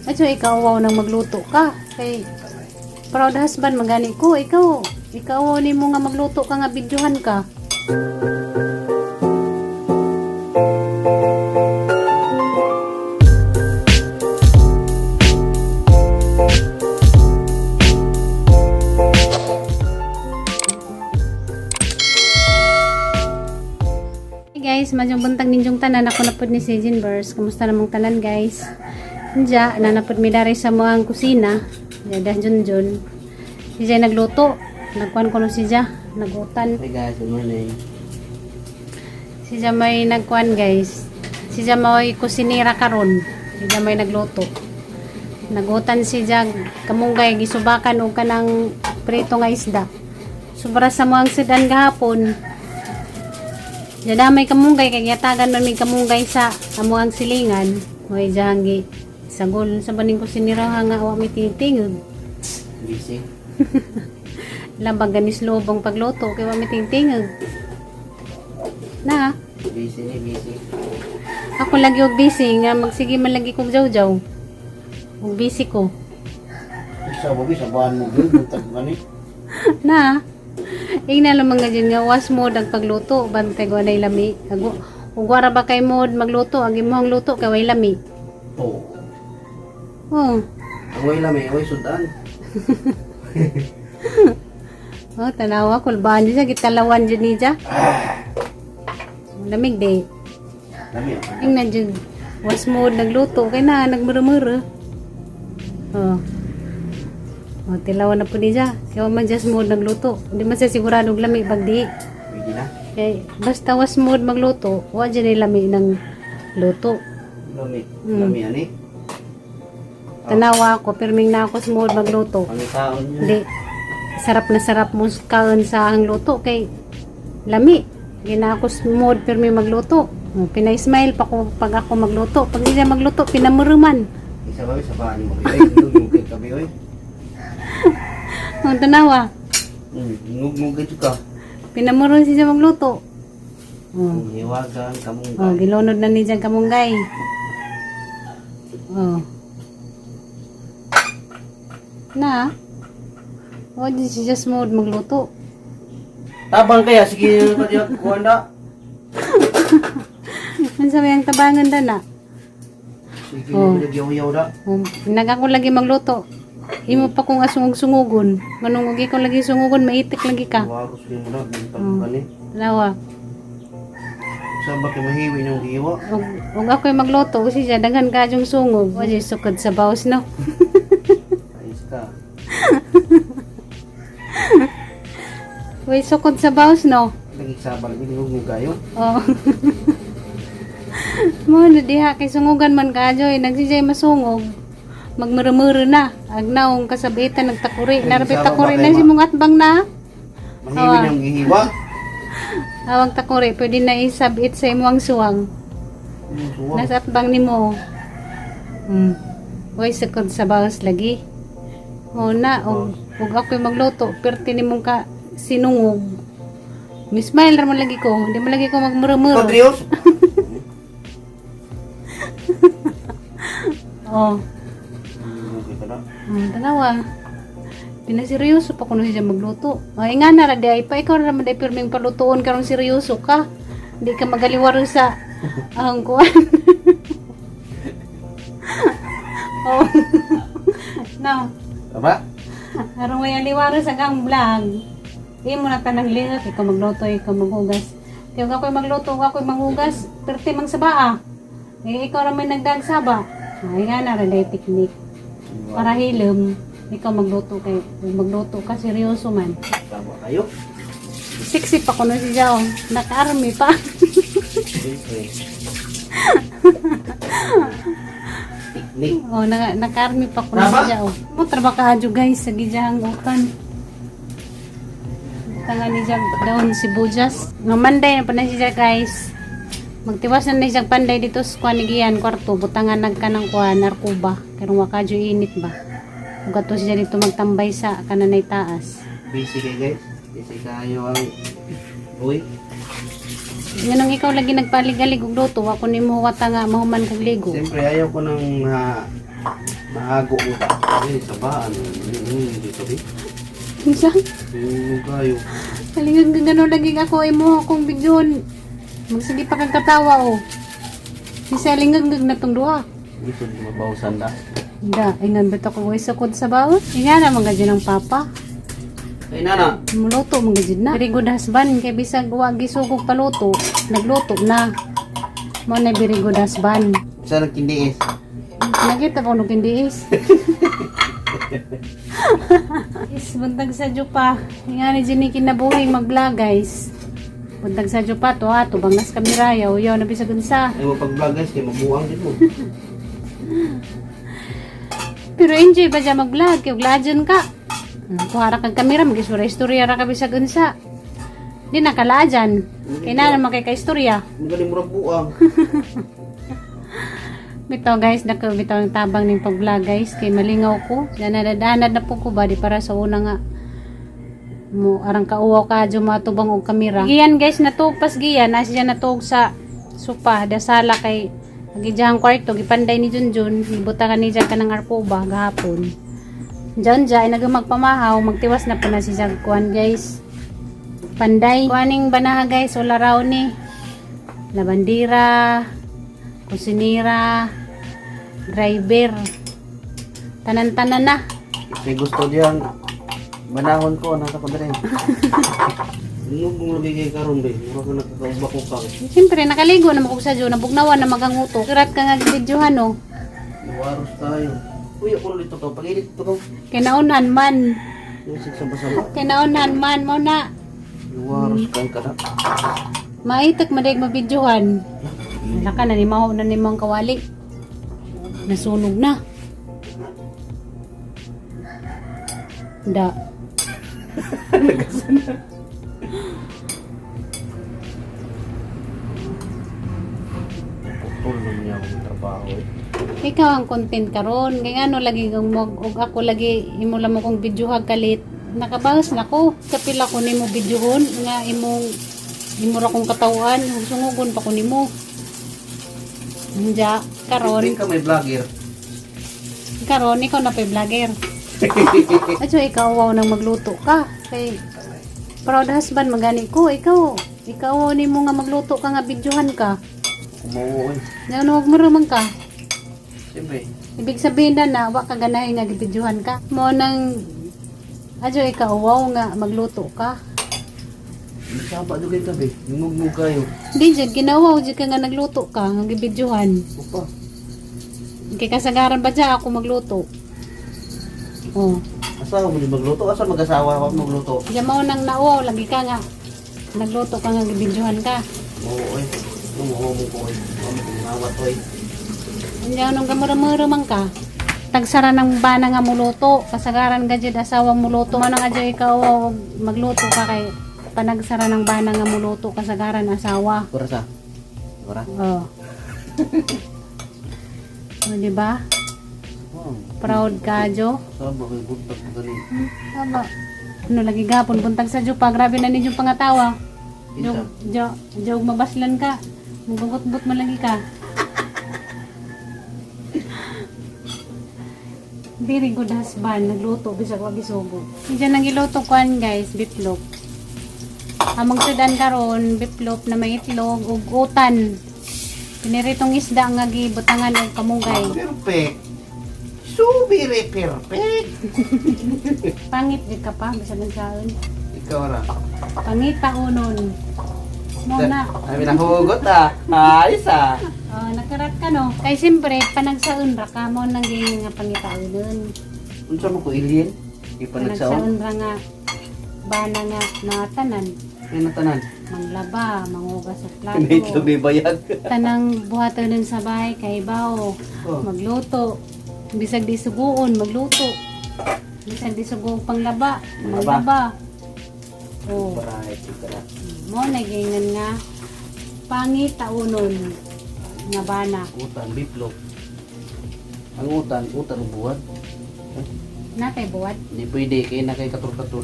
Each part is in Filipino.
At so, ikaw wow nang magluto ka. Kay proud husband magani ko. Ikaw wow ni mo nga magluto ka nga videohan ka. Guys, madyong buntag ninyong tanan. Ako na po ni si Jinbers. Kamusta namang tanan guys? Diya, nanapod mi dari sa mga kusina. Diya, Junjun. Si Jay nagluto. Nagkuhan ko no si Jay. Nagutan. Hey guys, good morning. Si Jay may nagkuhan guys. Si Jay may kusinira karon. Si Jay may nagluto. Nagutan si Jay. Kamunggay, gisubakan o kanang prito nga isda. Sobra sa mga sedan gahapon. Diya may kamunggay. Kaya yatagan nun may kamunggay sa amuang silingan. May janggi. Sagol sa baning kusinira nga awa may tinitingog. Busy. Lambang ganis lobong pagluto kay wa may tinitingog. Na, Busy ni, busy. ako lagi og busy nga magsige man lagi kog jaw-jaw. Og busy ko. Isa ba sa bahan mo gyud buntag gani? Na, ingna lang mga dyan nga was mode ang pagluto bantay ko anay lami. Ug wara ba kay mode magluto ang imong luto kay way lami. Oo. Oh. Amoy lami, amoy sudan. Oh, tanawa kulbaan dyan siya gitalawan dyan ni dyan. Lamig de. Lami. Ingna dyan was mode nagluto kay na nagmura-mura. Oh. Oh, tilawan na po ni dyan. Kaya man just mode nagluto. Hindi man siya siguradong lami bagdi. Pwede na. Kaya basta was mode magluto, wa dyan ay lami ng luto. Lami. Lami ani. Tanawa ako, pirming na ako sa mode magluto. Pangitaon niya. Hindi, sarap mo kaon sa ang luto kay lami. Gina ako sa mode pirming magluto. Oh, pinay-smile pa ko pag ako magluto. Pag hindi siya magluto, pinamuruman. Isa ba sa bahan mo? Ay, nugmug kay kabi oy. Oh, tanawa. Nugmug kay ka. Pinamurun siya magluto. Oh, Hiwagan kamong oh gilunod na ni dyan kamunggay. Oh. Na, o di siya just mode magluto. Tabang kaya sige pa diya kuanda. Ano sabi ang tabangan da na? Sige Oh. mo nagyaw-yaw da. Pinag ako lagi magluto. Imo pa kong asungog-sungugon. Manong ugi ko lagi sungugon, maitik lagi ka. Waros din mo na buntag Oh. gani. Lawa. Sa ba kay mahiwi ng giwa? Ug ako'y magluto, kasi siya daghan ka yung sungog. O di sukad sa bawas no. Ayos ka. Uy, sukod sa bawas no. Lagi sabal ni nugmug kayo. Oh. Mo na diha kay sungugan man kajoy, nagsijay masungog. Magmurumuro na. Agnaong kasabitan nagtakuri. Narapit takuri na si mong atbang na. Mahiwi ng gihiwa. Awang takuri, pwede na isabit sa imuang suwang. Suwa. Nasa atbang ni mo. Uy, sukod sa bawas lagi. O na, og ako'y magluto, perti ni mong ka sinungog. Mismile naman lagi ko. Hindi mo lagi ko magmurumuro. Patrios. Oh. Tanawa. Pinaseryoso pa kuno siya magluto. Ay nga na ra day pa ikaw ra man day pirming palutuon karon seryoso ka. Hindi ka magaliwaro sa ang kuan. Oh. No. Aba? Aron may aliwaro sa gang vlog. Di mo na tanang lihat ikaw magluto, ikaw maghugas. Kaya ako'y magluto, ako'y manghugas, perti mang sabaa. Eh ikaw ra may nagdagsaba. Ay nga na ra day teknik. Para hilom. Ikaw magluto kay magluto ka seryoso man. Tama kayo. Sexy pa ko na si Jao. Naka-army pa. Siyempre. Piknik. Oh, naka-army pa ko na si Jao. Mo trabaho ka adyo guys sa gijang utan. Tangan ni Jag daon si Bujas. Nga Monday na pa na siya guys. Magtiwas na siyang panday dito sa kuan ni Gian kwarto. Butangan nagkanang kuan narkuba. Karong wakadyo init ba. Ug ato siya dito magtambay sa kananay taas. Busy kayo guys. Busy kayo ang uy. Nganong ikaw lagi nagpaligalig og luto, ako nimo wata nga mahuman kag ligo. Siyempre ayaw ko nang Maago mo ba? Eh, sabaan. Dito di. Isa. Kayo. Kalingan ka gano'n laging ako ay mo akong bigyon. Magsige pa kang katawa o. Isa lingang na tong duha. Gusto di mabawsan da. Da, ingan ba ito kung isukod sa bawat? Inga na mga dyan ng papa. Ay, nana. Muluto mga dyan na. Very good husband. Kaya bisag wag isugog paluto. Nagluto na. Mo na very good husband. Isa nagkindiis. Nakita ko nung hindi is. Is, buntag sa Jupa. Nga ni Jenny kinabuhing mag-vlog guys. Buntag sa Jupa to ha. Tubang nas kamera. Yaw na bisag unsa. Ay, mapag-vlog guys, kaya mabuang din mo. Pero enjoy ba dyan mag-vlog? Kaya vlogjan ka. Kuhara kang kamera. Mag-istorya ra ka bisag unsa. Di nakala dyan. Kaya na naman kay ka-istorya. Magaling mo buang. Bitaw guys, bitaw ang tabang ng pag-vlog guys. Kay malingaw ko. Danad na po ko ba. Di para sa una nga. Mo, arang kauwaw ka. Matubang og kamera. Giyan guys, natug pas giyan. Nasa siya natug sa sopa. Dasala kay gijang kwarto. Gipanday ni Junjun. Ibutangan ni Jack ka ng arpoba. Gahapon. Diyan ay nagamagpamahaw. Magtiwas na po na si Jack kuhan guys. Panday. Kuhaning banaha guys. Wala raw ni. Labandira. Kusinira, driver, tanan-tanan na. Kasi gusto diyan, manahon ko, nasa ko dali. Ano kung nabigay karon ba? Mura ko nakakaubak ko kang. Siyempre, nakaligo na makog sa Diyo, nabugnawan na maganguto. Kirat ka nga videohan, no? Iwaros tayo. Uy, ako dito ka. Pag-edit ito ka. Kinaunhan man. Yung sigsama-sama. Kinaunhan man, mo na. Iwaros kang kada. Maitak madig mabidyohan. Wala ka, nanimaho na ni mga kawali. Nasunog na. Da. Putulong niya akong trabaho eh. Ikaw ang content karon. Kaya ano lagi kang og ako lagi imo lang mo kong videohag kalit. Nakabawas na ko. Kapila ko nimo videohon nga imong imo ra kong katawan, sungugon pa ko nimo. Nja, Hindi karon ka may vlogger. ikaw na pa vlogger. At so, ikaw wow nang magluto ka. Kay proud husband magani ko. Ikaw ni mo nga magluto ka nga videohan ka. Umuwi. Yan huwag mo ramang ka. Siyempre. Ibig sabihin na wa ka ganahin nga videohan ka. Mo nang adyo ikaw wow nga magluto ka. Sapa doon kayo tabi. Nungug kayo. Di dyan, ginawaw dyan ka nga nagluto ka, nga gibidyohan. Opa. Kay kasagaran ba dyan ako magluto? Oh. Asawa mo din magluto? Asa mag-asawa ako magluto? Diyan mo nang nauwaw, lagi ka nga. Nagluto ka nga gibidyohan ka. Oo eh. Umuha mo ko eh. Umawat ko eh. Diyan nung gamura-mura man ka. Tagsara ng bana nga muluto. Kasagaran ka dyan asawang muluto. Manang adyo ikaw magluto ka kay panagsara ng bana nga muluto kasagaran asawa. Kura sa? Kura? Oh. O, di ba? Wow. Proud ka, Jo. Saba kayo buntag ko gani. Aba. Ano lagi gapon buntag sa Jupa, grabe na ninyo pangatawa. Isa. Jog mabaslan ka. Mugugot-but man lagi ka. Very good husband, nagluto bisag wag isugo. Diyan nang giluto kuan guys, bitlog. Amang sudan karon, bitlog na may itlog ug utan. Piniritong isda nga gibutangan og kamunggay. Perfect. So very perfect. Pangit gid ka pa bisag ang saon. Ikaw ra. Pangita unon. Mo na. Ay, nahugot ah. Ayos ah. Oh, nakarat ka no. Kay siyempre panagsaon ra ka mo nang gini nga pangitaunon. Unsa mo ko ilin? Di pa nagsaon. Panagsaon ra nga bana nga natanan. Ay natanan. Manglaba, mangugas sa May plato. may bayag. Tanang buhaton sa bahay kay bawo. Oh. Magluto. Bisag di suguon, magluto. Bisag di suguon panglaba, Manglaba. maglaba. Oh, Variety ka na. mo nagingan nga pangit taunon nga bana. Utan, biplog. Ang utan buwan. Natay buwat. Hindi pwede, kaya na kay katul-katul.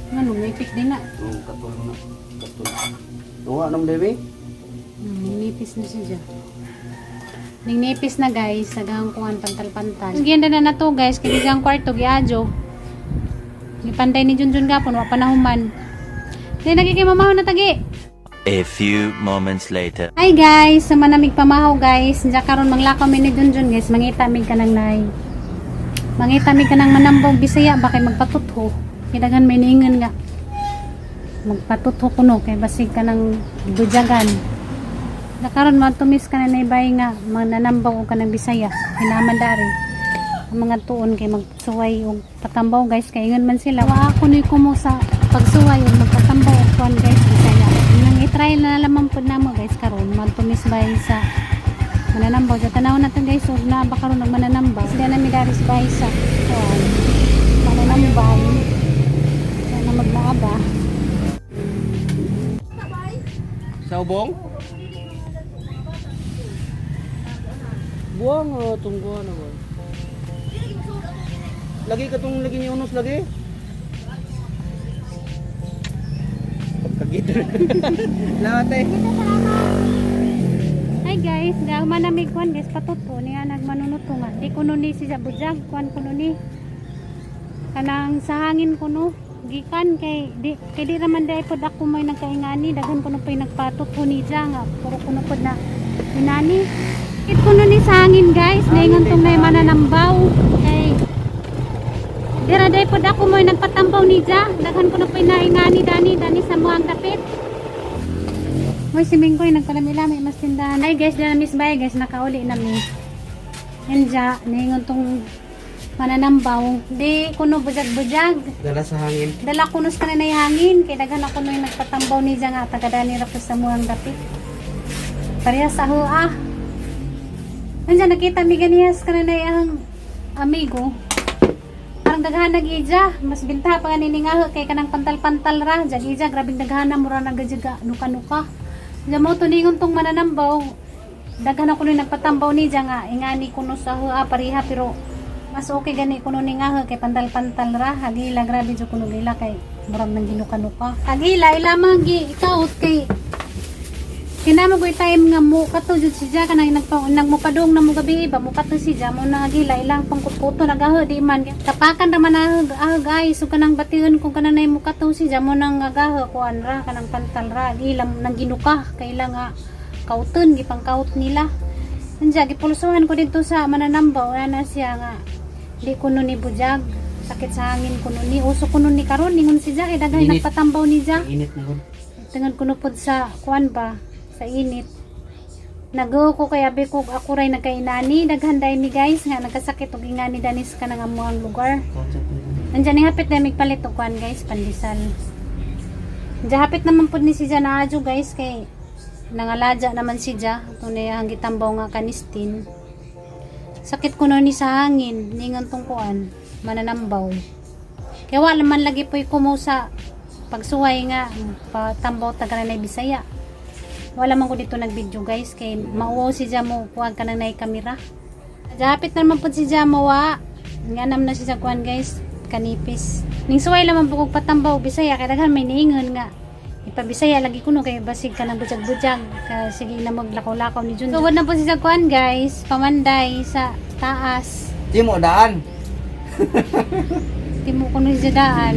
Ngano may pik din na. Katul na. Katul. Tuwa nang bebe? Nipis na siya. Ning nipis na guys, sagang kuan pantal-pantal. Giyan na na to guys, kay digang kwarto giadyo. Gipanday ni Junjun gapon wa panahuman. Di nagikimamahaw na tagi. A few moments later. Hi guys, sa manamig pamahaw guys. Diya karon manglakaw mi ni Junjun guys, mangita mi kanang nay. Mangita mi kanang manambog Bisaya ba kay magpatutho. Kidagan may niingon nga. Magpatutho kuno kay basig kanang bujagan. Nakaron man tumis ka na naibay nga mananambaw og kanang Bisaya hinamandari ang mga tuon kay magsuway og patambaw guys kay ingon man sila wa ako ni kumo sa pagsuway og magpatambaw og kuan guys Bisaya nang i-try na lamang pud namo guys karon man tumis bay sa mananambaw sa tanaw natin guys og na ba karon og mananambaw sila na mi dari sa bay sa kuan mananambay na maglaaba Sa ubong? Buang tungguan ako. Lagi ka tong lagi ni unos lagi. Pagkagito. Lahat eh. Hi guys, dahil manamig kuan guys patuto niya nagmanunuto nga. Di kuno ni siya bujag kuan kuno ni kanang sa hangin kuno gikan kay di raman dai pod ako may nagkaingani daghan kuno pay nagpatuto ni siya nga puro kuno pod na inani. Kit kuno ni sa hangin guys, naingon tong may mananambaw kay dira dai pod ako may nagpatambaw ni siya daghan kuno pay naingani dani sa muang dapit. Moy si Mingkoy nagpalamilami mas tindahan. Ay guys, dala Miss Bay guys, nakauli na mi. Yan dya, naingon tong mananambaw. Di kuno bujag-bujag. Dala sa hangin. Dala kunos ka na hangin. Kaya daghan ako no yung nagpatambaw ni dya nga. Tagadani rapos sa muhang dapit. Parehas sa hua. Yan dya, nakita mi ganihas ka na ang amigo. Parang daghan nag-ija. Mas binta pa nga niningaho kay kanang pantal-pantal ra. Jag-ija, grabing daghan na mura nag-jaga nuka-nuka. Diyan mo tuningon tong mananambaw. Daghan ako nung nagpatambaw ni dyan nga. Ingani kuno sa hua pariha pero mas okay gani kuno ni nga kay pantal-pantal ra. Hagila grabe dyan kuno gila kay murag nang ginuka-nuka. Hagila ilamang ikaot kay kinamagoy time nga mo kato jud si Jack kanang nagmupadong na mo gabi ba mo kato si Jack mo na gila ilang pangkutkuto nagaho di man tapakan ra man guys so kanang bation kung kanang nay mo kato si Jack mo nang agaho kuan ra kanang pantal ra ilang nang ginuka kay ilang nga kauton gipangkaut nila unja gipulsuhan ko dito sa mananambaw na siya nga di kuno ni bujag sakit sa hangin kuno ni uso kuno ni karon ningon si Jack daghay nagpatambaw ni Jack Init na kon. tengan kuno pod sa kuan ba sa init. Nagaw ko kay abi ko ako ray nagkainani daghanday ni guys nga nagkasakit og ingani danis ka nang amuang lugar. Nandiyan ni hapit na migpalit og kuan guys pandesal. Diya hapit naman pud ni si Jan adyo guys kay nangalaja naman si Jan tunay ang gitambaw nga kanistin. Sakit kuno ni sa hangin ningon tong kuan mananambaw. Kaya wala man lagi poy kumo sa pagsuway nga patambaw tagaranay Bisaya. Wala man ko dito nag-video guys kay mauwaw si Jamo kuwag ka nang kamera. Dapit na naman po si Jamo wa. Nganam na siya kuwan guys kanipis. Ning suway lamang po kog patambaw Bisaya kay daghan may niingon nga. Ipabisaya lagi kuno kay basig ka nang bujag-bujag ka sige na maglakaw-lakaw ni Jun. Sugod na po siya kuwan guys pamanday sa taas. Di mo daan. Timo kuno siya daan.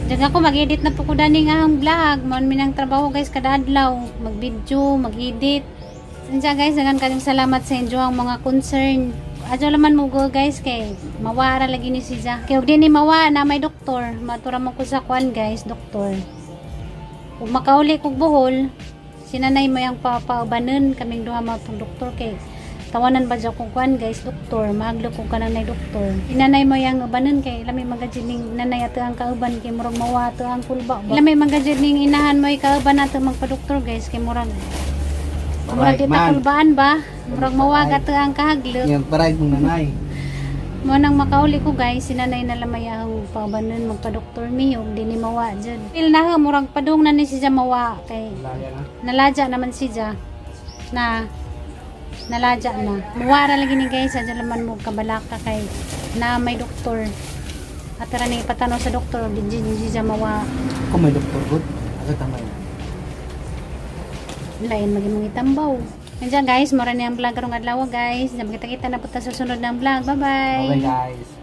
Diyan ako mag-edit na po ko dani nga ang vlog. Maun minang trabaho guys kada adlaw. Mag-video, mag-edit. Diyan guys, dagan kayong salamat sa inyo ang mga concern. Adyo laman mo go guys kay mawara lagi ni si Jack. Kay og di ni mawa na may doktor. Matura mo ko sa kwan guys, doktor. Kung makauli kog buhol, sinanay mo yung papaubanon kaming duha mga pong doktor kay tawanan ba dyan kung kuhan guys doktor maaglo kung ka nanay doktor inanay mo yung ubanon kay ilamay magajining nanay ato ang kauban kay murag mawa ato ang kulba ilamay magajining inahan mo yung kauban ato magpa-doktor guys kay murag kita kulbaan ba murag mawa ato ang kahaglo Yan paray mong nanay. mo nang makauli ko guys sinanay na lamay ang paubanon magpa-doktor mi og di ni mawa dyan pil na murag padung na ni siya mawa kay nalaja naman siya na nalaja na. Muwara lagi ni guys, sa laman mo kabalaka kay na may doktor. At tara ni patanaw sa doktor, di mawa. Kung may doktor good, agad tamay. Lain maging mga itambaw. Yan dyan guys, mura niyang vlog karong adlaw guys. Kita-kita na po ta sa sunod ng vlog. Bye-bye. Bye guys.